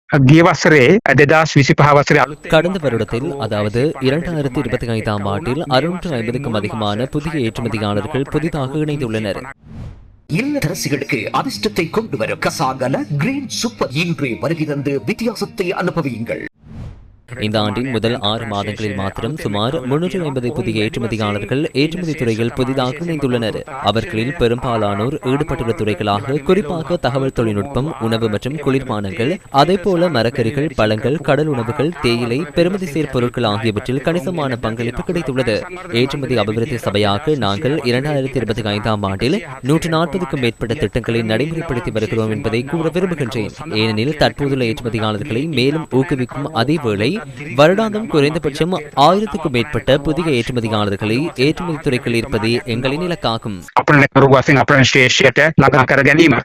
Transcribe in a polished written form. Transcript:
ගිය වසරේ 2025 වසරේ අලුත් கடந்த வருடத்தில் அதாவது 2025ஆம் ஆண்டில் 650க்கும் அதிகமான புதிய ஏற்றுமதியாளர்கள் புதிதாக இணைந்துள்ளனர். இல்லத்தரசிகளுக்கு அதிர்ஷ்டத்தை கொண்டு வரும் கசாகல கிரீன் சூப்பர் இன்றே வருகை தந்து வித்தியாசத்தை அனுபவியுங்கள். இந்த ஆண்டின் முதல் 6 மாதங்களில் மாத்திரம் சுமார் 350 புதிய ஏற்றுமதியாளர்கள் ஏற்றுமதி துறையில் புதிதாக இணைந்துள்ளனர். அவர்களில் பெரும்பாலானோர் ஈடுபட்டுள்ள துறைகளாக குறிப்பாக தகவல் தொழில்நுட்பம், உணவு மற்றும் குளிர்பானங்கள், அதேபோல மரக்கறிகள், பழங்கள், கடல் உணவுகள், தேயிலை, பெறுமதி சேர் பொருட்கள் ஆகியவற்றில் கணிசமான பங்களிப்பு கிடைத்துள்ளது. ஏற்றுமதி அபிவிருத்தி சபையாக நாங்கள் 2025ஆம் ஆண்டில் 140க்கும் மேற்பட்ட திட்டங்களை நடைமுறைப்படுத்தி வருகிறோம் என்பதை கூற விரும்புகின்றேன். ஏனெனில் தற்போதுள்ள ஏற்றுமதியாளர்களை மேலும் ஊக்குவிக்கும் அதேவேளை வருடாந்தம் குறைந்தபட்சம் 1000க்கும் மேற்பட்ட புதிய ஏற்றுமதியாளர்களை ஏற்றுமதி துறைகளில் இருப்பதே எங்களின் இலக்காகும். අපරණ කරු වශයෙන් අපරණ ශ්‍රේෂ්ඨයට ළඟා කර ගැනීම